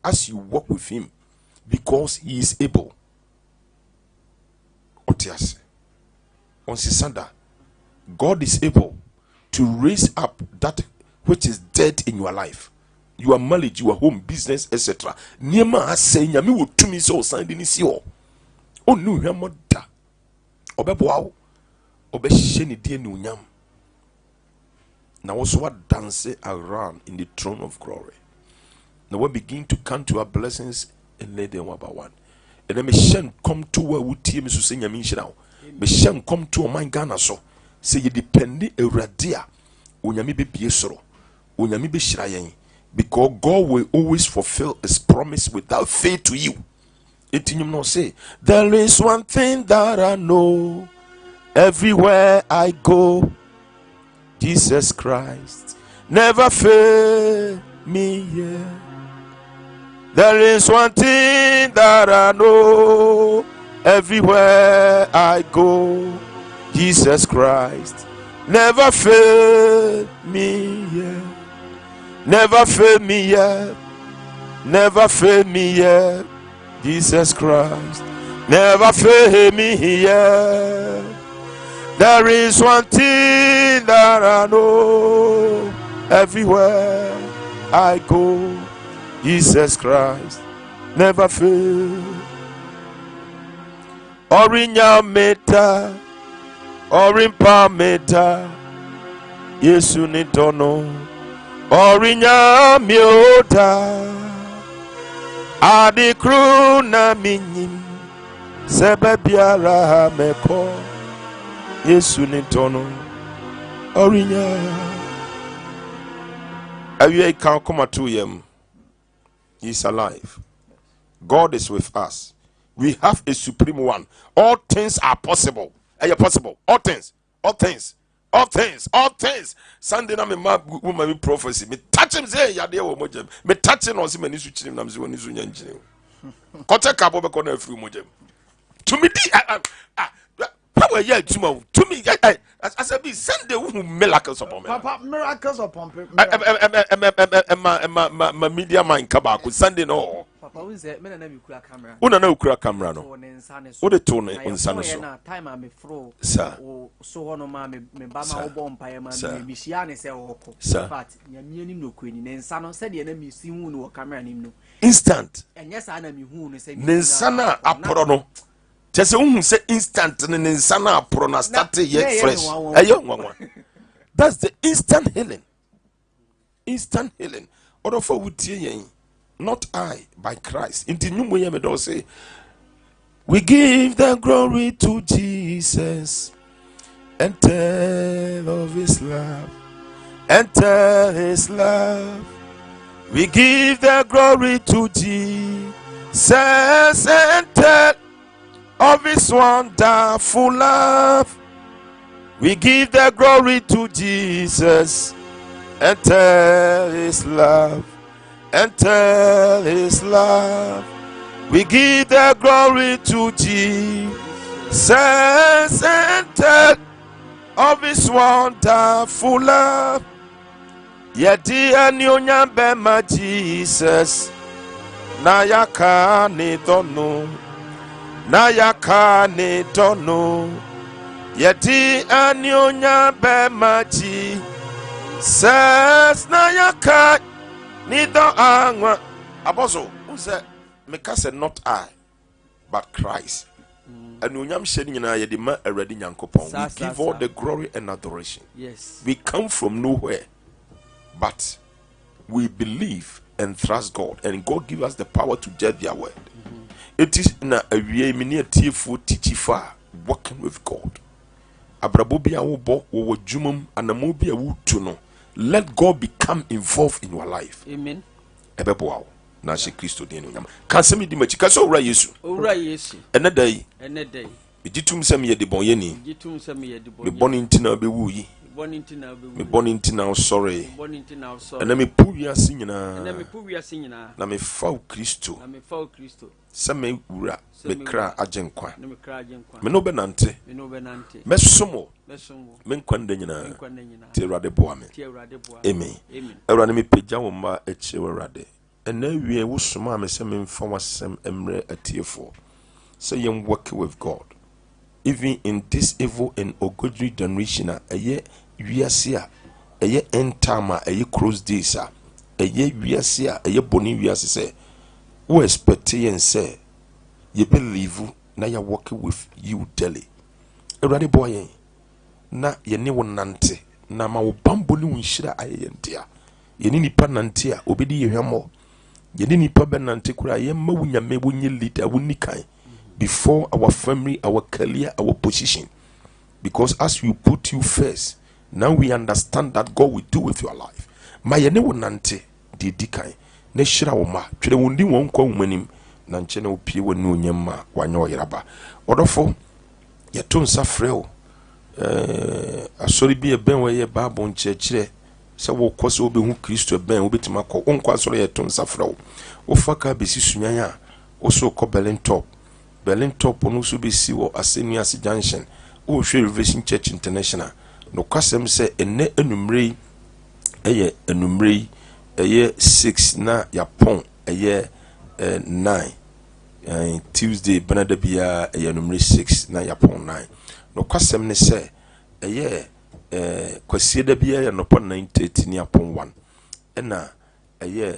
as you walk with him because he is able. Otiase on sisanda God is able to raise up that which is dead in your life, your marriage, your home, business, etc. Niema ase nyame wo tumi so san de ni si o. Onu hwemo da. Obeboa wo. Obehye ne die ne unyam. Na wo so dance around in the throne of glory. Now we begin to count to our blessings and lay them one by one. And then me shen come to where we tie me so say nyame nhira wo. Me shen come to my Ghana so. Say you depend Eradia, Unyami be soro, Unyami be shirayen, because God will always fulfill his promise without fail to you. It you not say, there is one thing that I know, everywhere I go, Jesus Christ never fail me yet. There is one thing that I know, everywhere I go, Jesus Christ never failed me yet. Never failed me yet. Never failed me yet. Jesus Christ never failed me yet. There is one thing that I know, everywhere I go, Jesus Christ never failed. Orinya meta Orimpa meta Yesu ni tono Orinya miota Adi kru na minyim Sebe biara meko Yesu ni tono Orinya Awie kan koma to yem. He is alive. God is with us. We have a supreme one. All things are possible. Are you possible? All things. Sunday na me ma woman me prophecy. Me touch him say ya de wo mojem. Me touch him on say mani su chinim na me woni su nya nchine. Kote kabo be kono afiri mojem. To me di power ya tuma. To me as I be Sunday who miracles upon me. Papa miracles upon me. Ma media man kaba ko Sunday no. Papa unse me na kura camera. Una na ukura camera no. Wo de to ne unsa ne so. Na time am fro. Sir. So hono ma me ba ma wo bom pa ma me hia ne se wo ko. In fact nyame ni no kwani ne nsa no se de na me si hu no wo camera nim no. Instant. Enye sa na me hu no se Ne nsa na aporo no. Chese unhu se instant ne nsa na aporo na start yet fresh. Ayo nwanwa. That's the instant healing. Instant healing. Odo for wutie yen. Not I, by Christ. Inti nyumo yeme do say, we give the glory to Jesus and tell of his love. And tell his love. We give the glory to Jesus and tell of his wonderful love. We give the glory to Jesus and tell his love. And tell his love. We give the glory to Jesus and tell of his wonderful love. Yeti anyonya bema Jesus na yaka ni dono na yaka ni dono. Yeti anyonya bema Jesus na yaka Nido angwa apostle say meka say not I but Christ. And we give all the glory and adoration. Yes. We come from nowhere, but we believe and trust God, and God give us the power to judge their word. It is na a mini tearful teachifa working with God. Abrabobia wobo wo jumum anamobia wutuno. Let God become involved in your life. Amen. Ebebo na she Kristo den onyam. Kan se me di machi ka so ora Yesu. Ora Yesu. Ene dai. Ene dai. Ejitum se me ye de bon ye ni. Ejitum se me ye de bon. Me boni ntina be wu yi. Boni ntina be wu. Me boni ntina sorry. Boni ntina sorry. Ene me pu wiase nyina. Ene me pu wiase nyina. Na me fa Kristo. Na me fa Kristo. Se me wura me kra agenkwa. Na me kra agenkwa. Me no be nante. Me no be nante. Me somo. Me somo. Me nkwanda nyina. Me nkwanda nyina. Ti Awurade boa me. Ti Awurade boa. Amen. Amen. Awurade me pagya wo ma echi Awurade. Ena wie wo soma me se me mfa wasem emre atiefo. So you work with God. Even in this evil and ungodly generation, aye wiase a aye end time a aye cross days a aye wiase a aye boni wiase say wo expect yen say you believe na you work with you daily. Everybody boy na ye ne wonante na ma wo bambo ni wonhira aye yentia ye ni nipa nante a obedi ye hwemo ye ni nipa benante kura ye ma wunyame wonye leader wonni kan before our family, our career, our position. Because as we put you first, now we understand that God will do with your life. My ne wonante di dikai ne shira wo ma twere wondi won kwa womanim na nche na opie woni onyemma wanyo yeraba odofo ye to nsa freo asori bi e ben we ye bible nchechire se wo kwose obehu Kristo ben obetima kọ onkwa asori ye to nsa freo wo faka besi Sunyani a wo so ko Berlin top no so be si wo Asenias Junction o hwe Revelation Church International no kwasem se ene enumrei eye enumrei eye 6 na yapon eye 9 Tuesday Benada bia eye enumrei 6 na yapon 9 no kwasem ne se eye kwasieda bia ya no pon 9:30 ni yapon 1 ena eye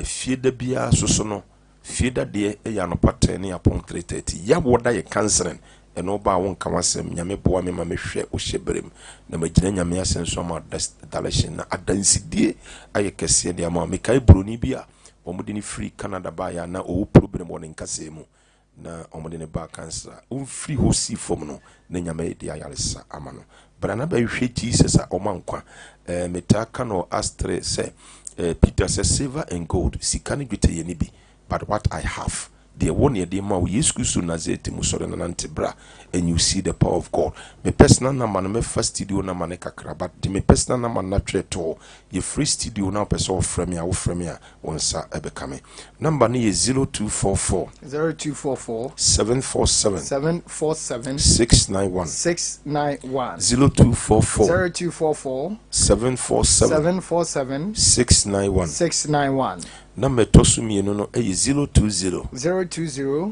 fieda bia soso no fieda de ya no pattern ni upon 3:30 ya woda ye canceling eno ba won kawasem nyame boa me ma mehwe o hyebrem na magina nyame asenso ma dalation na adansidie aye kese de ama me kai broni bia omudi ni free Canada ba ya na o problem won nkase mu na omudi ne ba cancer o free ho si form no na nyame de ayaresa ama no brana ba hwe Jesus a omankwa metaka no astre se Peter says silver and gold sikani gwete ye ni bi but what I have, the one year de ma Yesu Kristo Nazareth musore na ntebra, and you see the power of God. Me personal number me first studio na mane kakra, but me personal number na treto. Ye free studio na person frame ya, wo frame ya, wonsa ebekame. Number ni ye 0244 747 691 0244 747 691. Number tosumi no no 020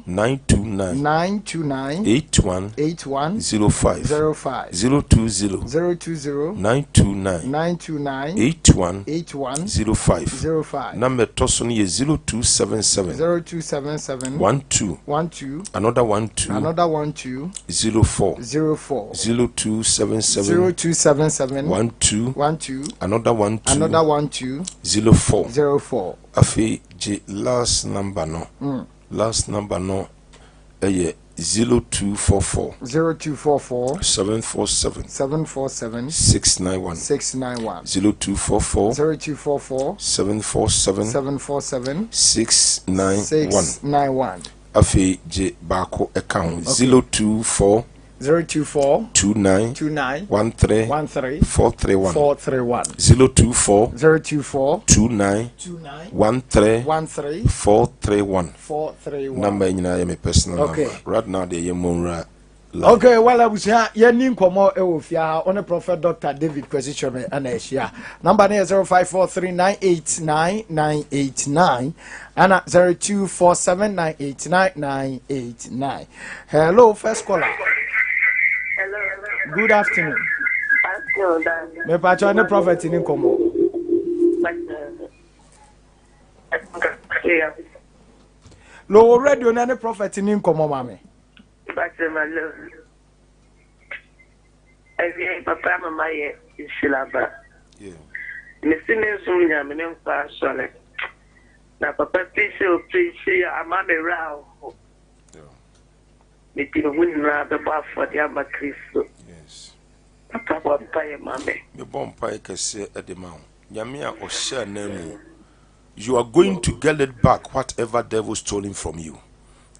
929 81 05 020 929 81 05. Number tosuni 0277 12 another 12 04 0277 12 another 12 04. Afi J last number no. Last number no. 0244 747 691 0244 747 691. Afi J Bako account 024 29 13 431 024 29 13 431. Number in my personal number. Right now the Yemura. Okay, well I was here. Yeah, ninkomo ewofia. On Prophet Dr. David Kwesichome aneshia. Number is 0543989989 and 0247989989. Hello, first caller. Hello. Good afternoon. Afternoon. Me pacho ne prophet ninkomo. Low radio na ne prophet ni nkomo mame. Bache malo. Evi papa mama ye isilaba. Yeah. Mesine sunya me nemfa sole. Na papa pisi o pisi amame rao. Yeah. Me ti wunna be ba for the aba Kristo. Yes. Papa bo paye mame. Me bompa ekese edema. Nyame a ohye namu. You are going to get it back whatever devil stolen from you.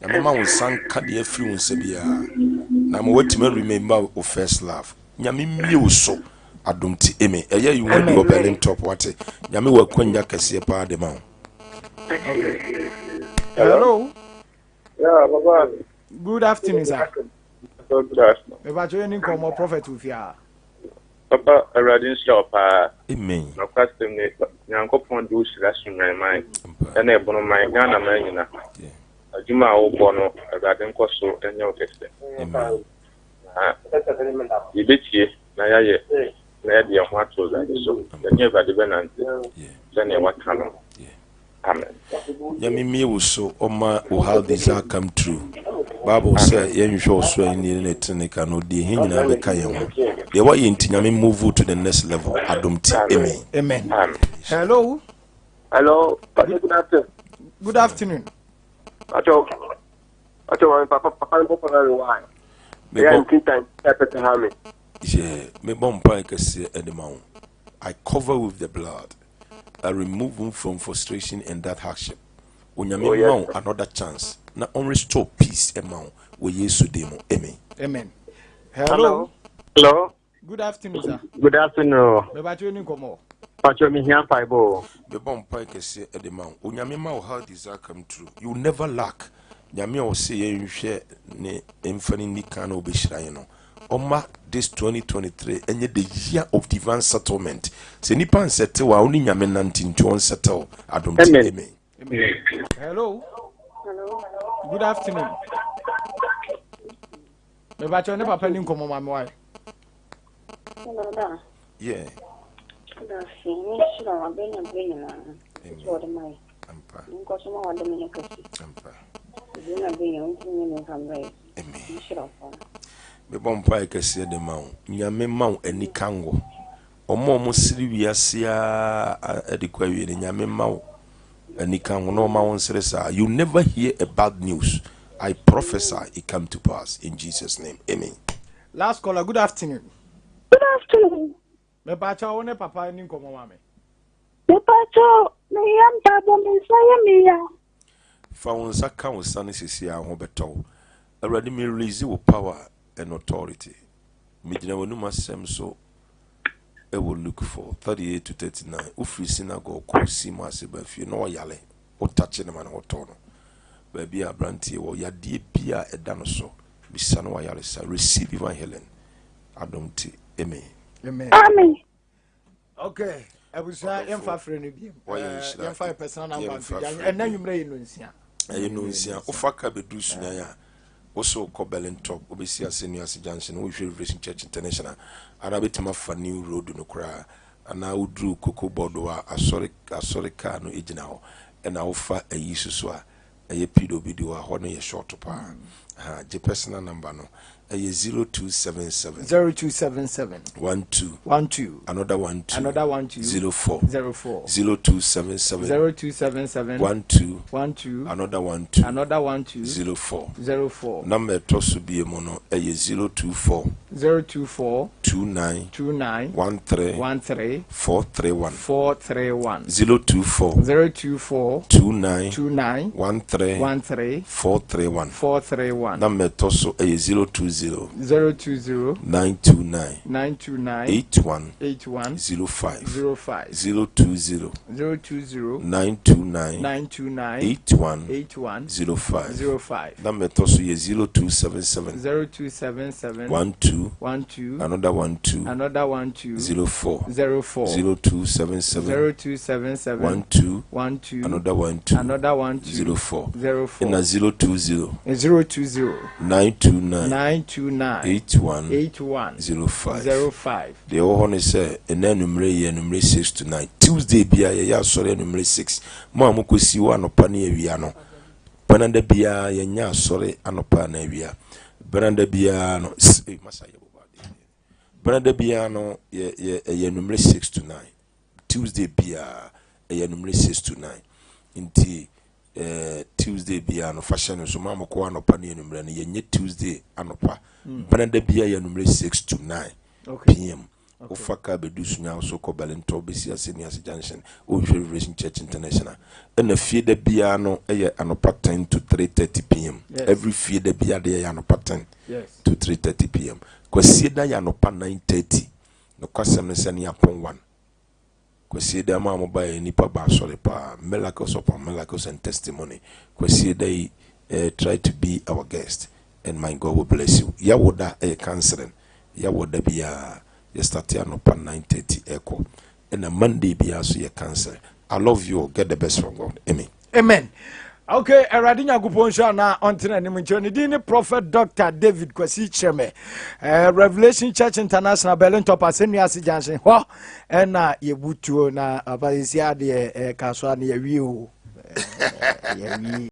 Nyame ma won san ka de afiri won sabia. Na mo watime remember o first love. Nyame mie so adomti eme. Eye you want your belly top what. Nyame wa kwanya kese pa de ma. Hello. Yeah, Baba. Good afternoon, sir. Good afternoon. Me ba jo ni nkomo prophet ufia. Papa, Radin Shop, Amen. no custom, Yankopon do Sunyani mind, and a bono my Ghana man, a Juma or Bono, a Radin Costo, and your testing. Amen. You did here, Naya, Nadia, what was I so? The never dependent, then what can Amen. Nyame mie so oma o how these are come true. Bible say yen show so ni netenika no de hinyina be ka yen ho. De wa yen tinyame move to the next level. Adomti. Amen. Amen. Hello. Hello, good afternoon. Good afternoon. Papa, why? Me bompa kese edema. I cover with the blood. I remove him from frustration and that hardship. Onyame another chance. Na on restore peace amount. We Yesu demo. Amen. Amen. Hello. Hello. Good afternoon, sir. Good afternoon. Me ba jo ni nkomo. Pacho mi here Bible. Me bompa kese edema. Onyame ma how desire come true. You never lack. Nyame o say yen hwe ne emfani ni kan obehira yen no. Oma this 2023 enye the year of divine settlement. Se nipa nsete wa oni nyame nantinto on settle adomti. Amen. Amen. Hello. Hello. Good afternoon. Me ba cho ne papa ni nkomo mame why? Hello da. Yeah. Da si ni shira wa benya na. So de mai. Ampa. Nko so ma wa de me kasi. Ampa. Benya benya unti ni kamrai. Amen. Shira fa. Me bompa ekese de ma wo. Nyame ma wo ani kango. Omo siri wiase a edikwa wie ne nyame ma wo ani kango no ma won sere sa. You never hear a bad news. I prophesy it come to pass in Jesus name. Amen. Last caller, good afternoon. Good afternoon. Me ba cho woni papa ni nkomo mame. Me pacho me yam tabo me saya me ya. Fa won saka won sane sisi a ho beto. Awurade me release wo power and authority. Midina wonuma sem so I will look for 38 to 39. Ufri synagogue ko si ma se ba fie no yale. O touch na man o tono. Ba bia brantie wo yade bia eda no so. Bisa no yale sa receive divine healing. Adomti. Amen. Amen. Amen. Okay. Abusa yem fa frɛ no biem. Yem fa personal number. And then you mre no nsia. No nsia. Ofaka bedu Sunyani. Also call Top, obviously a senior junction, we should Revelation Church International. And I bet for new road no cry. And I would drew Coco Bordeaux, a sorry car no age and I offer a Yisuswa, a pedo video, a honey a short power. The personal number no, a 0277 0277 12 another 12 04 0277 12 another 12 04 number to so be mono a 024 29 13 431 024 29 13 431 number to so a 020 929 81 05 020 929 81 05 number to so 0277 12 another 12 04 0277 12 another 12 04 in a 020 929 81 05 the ohone say enanumre ye numre 6 to 9 Tuesday bia ye ya sore numre 6 mo amokosi wa no pa na awia no Bananda bia yenya sorry anopa na wia. Bananda bia no masaya bobade. Bananda bia no ye number 6 to 9. Tuesday bia ye number 6 to 9. Inti Tuesday bia no fashion so mama ko anopa na number na yenye Tuesday anopa. Bananda bia ye number 6 to 9 p.m. Ofaka bedu sunya so ko Balento besi Senior Junction o Revelation Church International. And the feed bia no anopa 10 to 3:30 p.m. Yes. Every feed bia de anopa 10 to 3:30 p.m. Kwasi da ya anopa 9:30 no kwasem no se ne apon 1. Kwasi da ma mo ba nipa ba sore pa miracles upon miracles and testimony. Kwasi da try to be our guest and my God will bless you. Ya woda counseling. Ya woda bia you start here no 9:30 echo and a Monday be also your cancer. I love you. Get the best from God. Amen. Amen. Okay, Eradinya Guponsha na ontina ni mchoni dini Prophet Dr. David Kwasi Cheme. Revelation Church International Berlin top Senior Junction. Ho na yebutuo na abalisia de kaswa na yewi o. Yewi